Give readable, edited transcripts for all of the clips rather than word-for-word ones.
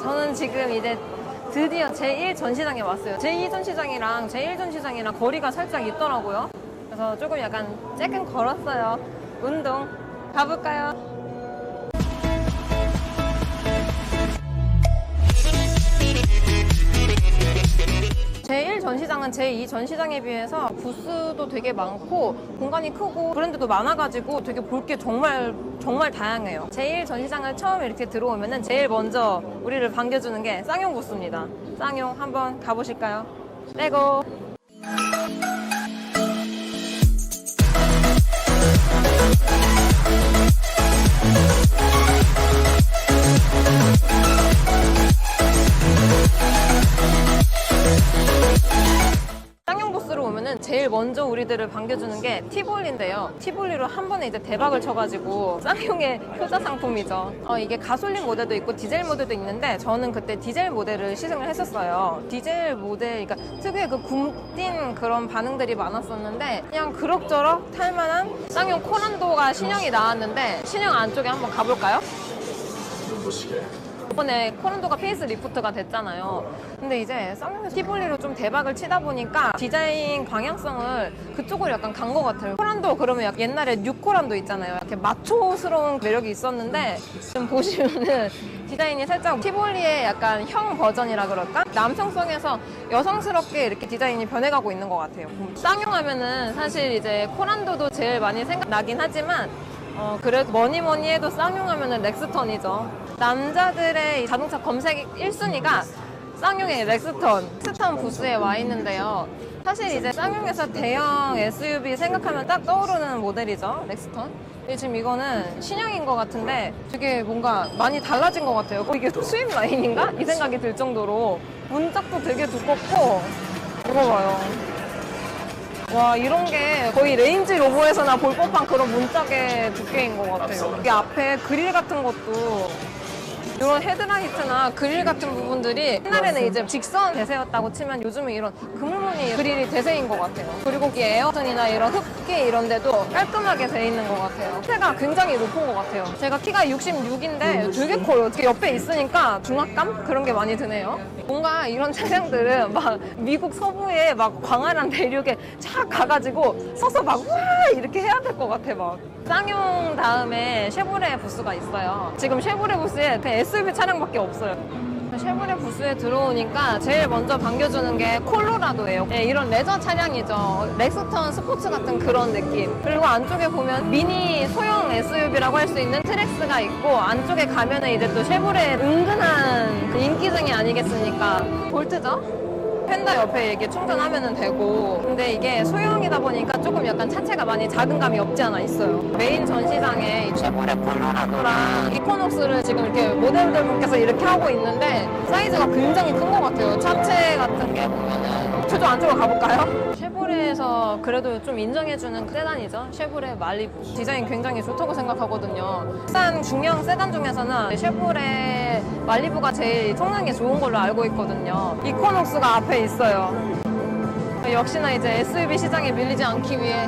저는 지금 이제 드디어 제1 전시장에 왔어요. 제2 전시장이랑 제1 전시장이랑 거리가 살짝 있더라고요. 그래서 조금 약간 조금 걸었어요. 운동. 가볼까요? 제1 전시장은 제2 전시장에 비해서 부스도 되게 많고 공간이 크고 브랜드도 많아가지고 되게 볼 게 정말 다양해요. 제1 전시장을 처음 이렇게 들어오면은 제일 먼저 우리를 반겨주는 게 쌍용 부스입니다. 쌍용 한번 가보실까요? 레고! 쌍용 부스로 오면은 제일 먼저 우리들을 반겨주는 게 티볼리인데요. 티볼리로 한 번에 이제 대박을 쳐가지고 쌍용의 효자 상품이죠. 이게 가솔린 모델도 있고 디젤 모델도 있는데 저는 그때 디젤 모델을 시승을 했었어요. 디젤 모델, 그러니까 특유의 그 굼뛴 그런 반응들이 많았었는데 그냥 그럭저럭 탈만한 쌍용 코란도가 신형이 나왔는데 신형 안쪽에 한번 가볼까요? 이번에 코란도가 페이스 리프트가 됐잖아요. 근데 이제 쌍용에서 티볼리로 좀 대박을 치다 보니까 디자인 방향성을 그쪽으로 약간 간 것 같아요. 코란도 그러면 약간 옛날에 뉴 코란도 있잖아요. 이렇게 마초스러운 매력이 있었는데 지금 보시면은 디자인이 살짝 티볼리의 약간 형 버전이라 그럴까? 남성성에서 여성스럽게 이렇게 디자인이 변해가고 있는 것 같아요. 쌍용 하면은 사실 이제 코란도도 제일 많이 생각나긴 하지만 그래도 뭐니 해도 쌍용 하면은 렉스턴이죠. 남자들의 자동차 검색 1순위가 쌍용의 렉스턴 부스에 와 있는데요. 사실 이제 쌍용에서 대형 SUV 생각하면 딱 떠오르는 모델이죠. 렉스턴. 지금 이거는 신형인 것 같은데 되게 뭔가 많이 달라진 것 같아요. 이게 수입 라인인가? 이 생각이 들 정도로 문짝도 되게 두껍고 이거 봐요. 와, 이런 게 거의 레인지 로버에서나 볼 법한 그런 문짝의 두께인 것 같아요. 이게 앞에 그릴 같은 것도 이런 헤드라이트나 그릴 같은 부분들이 옛날에는 이제 직선 대세였다고 치면 요즘은 이런 그물무늬 그릴이 대세인 것 같아요. 그리고 이 에어컨이나 이런 흡기 이런 데도 깔끔하게 돼 있는 것 같아요. 키가 굉장히 높은 것 같아요. 제가 키가 66인데 되게 커요. 옆에 있으니까 중압감? 그런 게 많이 드네요. 뭔가 이런 차량들은 막 미국 서부에 막 광활한 대륙에 쫙 가가지고 서서 막 우와 이렇게 해야 될 것 같아 막. 쌍용 다음에 쉐보레 부스가 있어요. 지금 쉐보레 부스에 그냥 SUV 차량밖에 없어요. 쉐보레 부스에 들어오니까 제일 먼저 반겨주는 게 콜로라도예요. 네, 이런 레저 차량이죠. 렉스턴 스포츠 같은 그런 느낌. 그리고 안쪽에 보면 미니 소형 SUV라고 할 수 있는 트랙스가 있고 안쪽에 가면은 이제 또 쉐보레 은근한 그 인기쟁이 아니겠습니까? 볼트죠? 펜다 옆에 이게 충전하면 되고 근데 이게 소형이다 보니까 조금 약간 차체가 많이 작은 감이 없지 않아 있어요. 메인 전시장에 쉐보레 콜로라도랑 이코녹스를 지금 이렇게 모델들 분께서 이렇게 하고 있는데 사이즈가 굉장히 큰 것 같아요. 차체 같은 게 보면은 저쪽 안쪽으로 가볼까요? 쉐보레에서 그래도 좀 인정해주는 세단이죠. 쉐보레 말리부. 디자인 굉장히 좋다고 생각하거든요. 비싼 중형 세단 중에서는 쉐보레 말리부가 제일 성능이 좋은 걸로 알고 있거든요. 이코녹스가 앞에 있어요. 역시나 이제 SUV 시장에 밀리지 않기 위해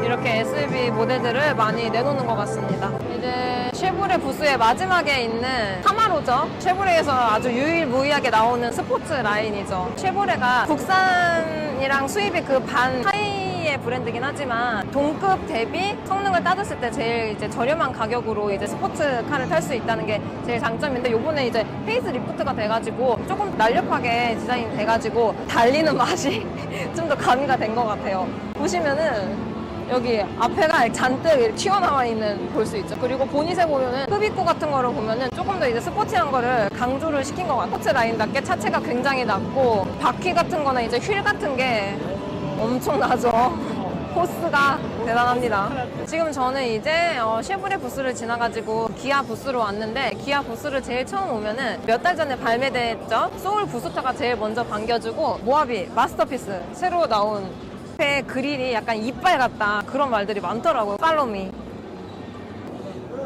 이렇게 SUV 모델들을 많이 내놓는 것 같습니다. 이제 쉐보레 부스의 마지막에 있는 카마로죠. 쉐보레에서 아주 유일무이하게 나오는 스포츠 라인이죠. 쉐보레가 국산이랑 수입이 그 반 사이의 브랜드긴 하지만 동급 대비 성능을 따졌을 때 제일 이제 저렴한 가격으로 이제 스포츠카를 탈 수 있다는 게 제일 장점인데 요번에 이제 페이스 리프트가 돼가지고 조금 날렵하게 디자인 돼가지고 달리는 맛이 좀 더 가미가 된 것 같아요. 보시면은 여기 앞에가 잔뜩 튀어나와 있는 볼 수 있죠. 그리고 보닛에 보면은 흡입구 같은 거를 보면은 조금 더 이제 스포티한 거를 강조를 시킨 것 같아요. 스포츠 라인답게 차체가 굉장히 낮고 바퀴 같은 거나 이제 휠 같은 게 엄청나죠. 포스가 대단합니다. 지금 저는 이제 쉐보레 부스를 지나가지고 기아 부스로 왔는데 기아 부스를 제일 처음 오면은 몇 달 전에 발매됐죠. 소울 부스터가 제일 먼저 반겨주고 모하비 마스터피스 새로 나온 앞에 그릴이 약간 이빨 같다 그런 말들이 많더라고요. 팔로미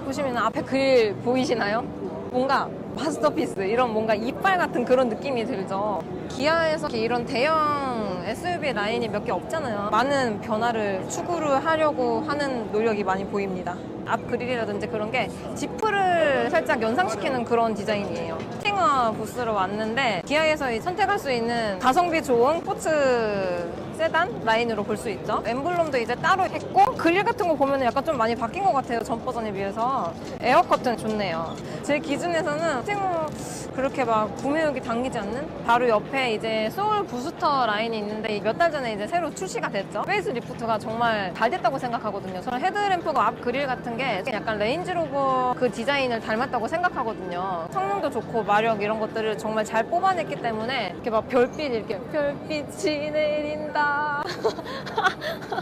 보시면 앞에 그릴 보이시나요? 뭔가 마스터피스 이런 뭔가 이빨 같은 그런 느낌이 들죠. 기아에서 이런 대형 SUV 라인이 몇 개 없잖아요. 많은 변화를 추구를 하려고 하는 노력이 많이 보입니다. 앞 그릴이라든지 그런 게 지프를 살짝 연상시키는 그런 디자인이에요. 스팅어 부스로 왔는데 기아에서 선택할 수 있는 가성비 좋은 스포츠 세단 라인으로 볼 수 있죠. 엠블럼도 이제 따로 했고 그릴 같은 거 보면 약간 좀 많이 바뀐 것 같아요. 전 버전에 비해서. 에어 커튼 좋네요. 제 기준에서는 스팅어 그렇게 막 구매욕이 당기지 않는? 바로 옆에 이제 소울 부스터 라인이 있는데 몇 달 전에 이제 새로 출시가 됐죠. 페이스 리프트가 정말 잘 됐다고 생각하거든요. 저는 헤드램프가 앞 그릴 같은 게 약간 레인지로버 그 디자인을 닮았다고 생각하거든요. 성능도 좋고 마력 이런 것들을 정말 잘 뽑아냈기 때문에 이렇게 막 별빛이 내린다.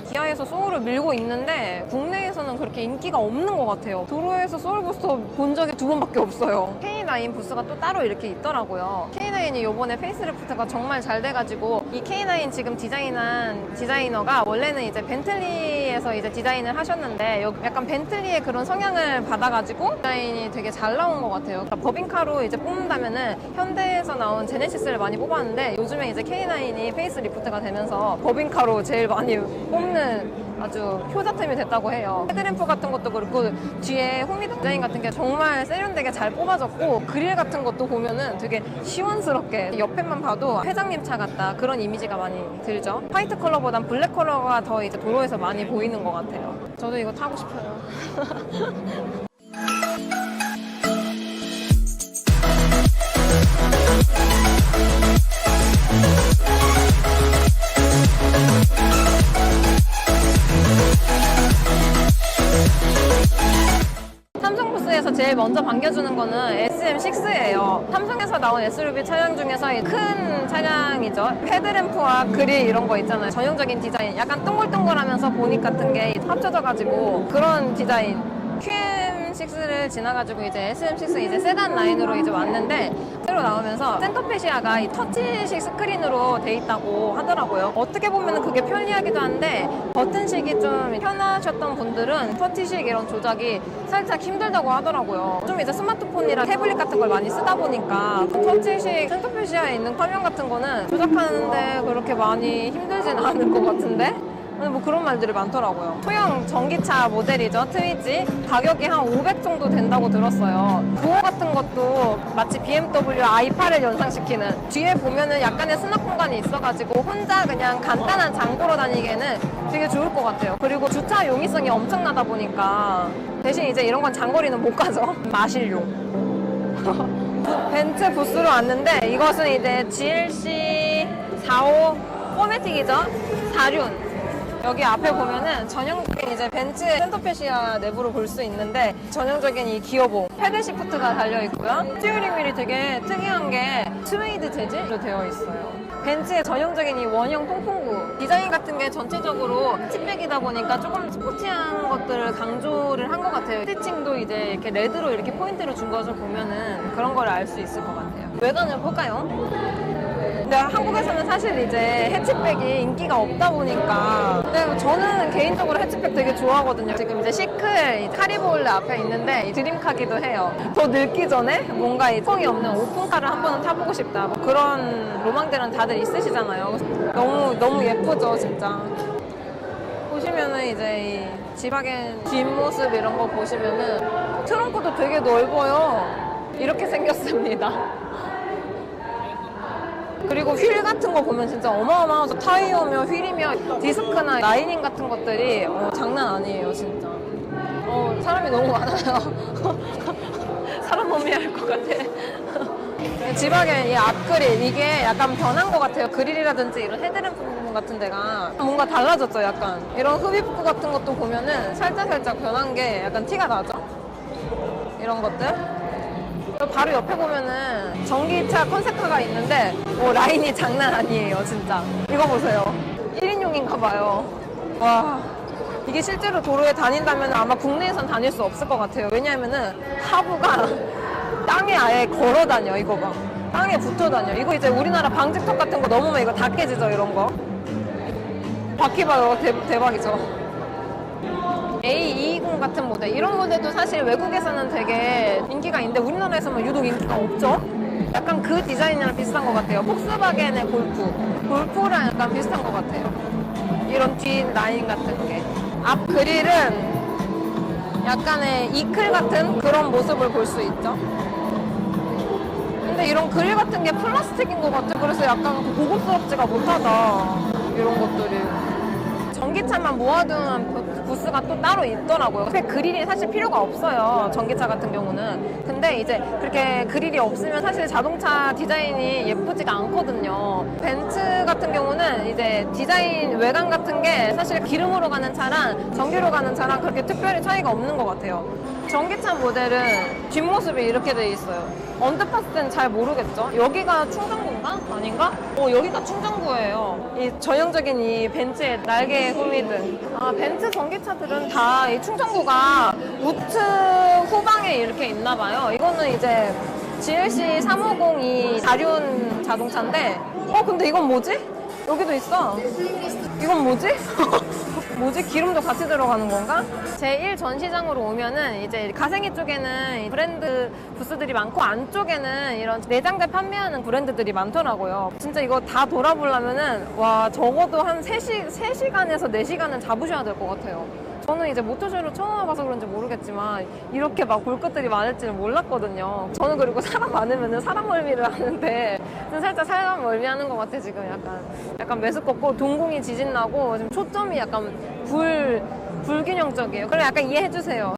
기아에서 소울을 밀고 있는데 국내에서는 그렇게 인기가 없는 것 같아요. 도로에서 소울 부스터 본 적이 2번밖에 없어요. K9 부스가 또 따로 이렇게 있더라고요. K9이 요번에 페이스리프트가 정말 잘 돼가지고 이 K9 지금 디자인한 디자이너가 원래는 이제 벤틀리에서 이제 디자인을 하셨는데 약간 벤틀리의 그런 성향을 받아가지고 디자인이 되게 잘 나온 것 같아요. 그러니까 법인카로 이제 뽑는다면은 현대에서 나온 제네시스를 많이 뽑았는데 요즘에 이제 K9이 페이스리프트가 되면서 법인카로 제일 많이 뽑는 아주 효자템이 됐다고 해요. 헤드램프 같은 것도 그렇고 뒤에 홈미드 디자인 같은 게 정말 세련되게 잘 뽑아졌고 그릴 같은 것도 보면은 되게 시원스럽게 옆에만 봐도 회장님 차 같다 그런 이미지가 많이 들죠. 화이트 컬러보단 블랙 컬러가 더 이제 도로에서 많이 보이는 것 같아요. 저도 이거 타고 싶어요. 삼성부스에서 제일 먼저 반겨주는 거는 SM6예요. 삼성에서 나온 SUV 차량 중에서 큰 차량이죠. 헤드램프와 그릴 이런 거 있잖아요. 전형적인 디자인, 약간 동글동글하면서 보닉 같은 게 합쳐져가지고 그런 디자인. QM6를 지나가지고 이제 SM6 이제 세단 라인으로 이제 왔는데 새로 나오면서 센터페시아가 이 터치식 스크린으로 돼 있다고 하더라고요. 어떻게 보면 그게 편리하기도 한데 버튼식이 좀 편하셨던 분들은 터치식 이런 조작이 살짝 힘들다고 하더라고요. 좀 이제 스마트폰이랑 태블릿 같은 걸 많이 쓰다 보니까 터치식 센터페시아에 있는 화면 같은 거는 조작하는데 그렇게 많이 힘들진 않을 것 같은데? 뭐 그런 말들이 많더라고요. 소형 전기차 모델이죠. 트위지. 가격이 한 500 정도 된다고 들었어요. 도어 같은 것도 마치 BMW i8을 연상시키는, 뒤에 보면은 약간의 수납 공간이 있어가지고 혼자 그냥 간단한 장 보러 다니기에는 되게 좋을 것 같아요. 그리고 주차 용이성이 엄청나다 보니까 대신 이제 이런 건 장거리는 못 가죠. 마실용. 벤츠 부스로 왔는데 이것은 이제 GLC 45 포매틱이죠. 4륜. 여기 앞에 보면은 전형적인 이제 벤츠 센터페시아 내부로 볼 수 있는데 전형적인 이 기어봉, 패들 시프트가 달려 있고요. 스티어링 휠이 되게 특이한 게 스웨이드 재질로 되어 있어요. 벤츠의 전형적인 이 원형 통풍구 디자인 같은 게 전체적으로 치백이다 보니까 조금 스포티한 것들을 강조를 한 것 같아요. 스티칭도 이제 이렇게 레드로 이렇게 포인트를 준 것을 보면은 그런 걸 알 수 있을 것 같아요. 외관을 볼까요? 근데 한국에서는 사실 이제 해치백이 인기가 없다 보니까 근데 저는 개인적으로 해치백 되게 좋아하거든요. 지금 이제 시클 카리볼레 앞에 있는데 드림카기도 해요. 더 늙기 전에 뭔가 이 성이 없는 오픈카를 한 번은 타보고 싶다. 뭐 그런 로망들은 다들 있으시잖아요. 너무 예쁘죠, 진짜. 보시면은 이제 이 지바겐 뒷모습 이런 거 보시면은 트렁크도 되게 넓어요. 이렇게 생겼습니다. 그리고 휠 같은 거 보면 진짜 어마어마하죠. 타이어며 휠이며 디스크나 라이닝 같은 것들이 장난 아니에요, 진짜. 사람이 너무 많아요. 사람 몸이 할 것 같아. 지박의 이 앞그릴, 이게 약간 변한 것 같아요. 그릴이라든지 이런 헤드램프 부분 같은 데가 뭔가 달라졌죠, 약간. 이런 흡입구 같은 것도 보면은 살짝 변한 게 약간 티가 나죠? 이런 것들. 바로 옆에 보면은 전기차 컨셉카가 있는데 라인이 장난 아니에요, 진짜. 이거 보세요. 1인용인가 봐요. 와, 이게 실제로 도로에 다닌다면 아마 국내에선 다닐 수 없을 것 같아요. 왜냐하면은 하부가 땅에 아예 걸어 다녀. 이거 봐, 땅에 붙어 다녀. 이거 이제 우리나라 방지턱 같은 거 넘으면 이거 다 깨지죠, 이런 거. 바퀴 봐요. 대박이죠. A220 같은 모델, 이런 모델도 사실 외국에서는 되게 인기가 있는데 우리나라에서는 유독 인기가 없죠? 약간 그 디자인이랑 비슷한 것 같아요. 폭스바겐의 골프랑 약간 비슷한 것 같아요. 이런 뒤 라인 같은 게. 앞 그릴은 약간의 이클 같은 그런 모습을 볼 수 있죠. 근데 이런 그릴 같은 게 플라스틱인 것 같아. 그래서 약간 고급스럽지가 못하다. 이런 것들이. 전기차만 모아둔 부스가 또 따로 있더라고요. 근데 그릴이 사실 필요가 없어요. 전기차 같은 경우는. 근데 이제 그렇게 그릴이 없으면 사실 자동차 디자인이 예쁘지가 않거든요. 벤츠 같은 경우는 이제 디자인 외관 같은 게 사실 기름으로 가는 차랑 전기로 가는 차랑 그렇게 특별히 차이가 없는 것 같아요. 전기차 모델은 뒷모습이 이렇게 돼 있어요. 언뜻 봤을 땐 잘 모르겠죠? 여기가 충전구인가? 아닌가? 여기가 충전구예요. 이 전형적인 이 벤츠의 날개에 후미든. 벤츠 전기차들은 다 이 충전구가 우측 후방에 이렇게 있나 봐요. 이거는 이제 GLC 350이 다륜 자동차인데, 근데 이건 뭐지? 여기도 있어. 이건 뭐지? 뭐지? 기름도 같이 들어가는 건가? 제1 전시장으로 오면은 이제 가생이 쪽에는 브랜드 부스들이 많고 안쪽에는 이런 내장재 판매하는 브랜드들이 많더라고요. 진짜 이거 다 돌아보려면은 와 적어도 한 3시간에서 4시간은 잡으셔야 될 것 같아요. 저는 이제 모터쇼를 처음 와봐서 그런지 모르겠지만 이렇게 막 볼 것들이 많을지는 몰랐거든요. 저는 그리고 사람 많으면은 사람 멀미를 하는데 살짝 사람 멀미하는 것 같아 지금. 약간 메스껍고 동공이 지진 나고 지금 초점이 약간 불균형적이에요. 그래 약간 이해해 주세요.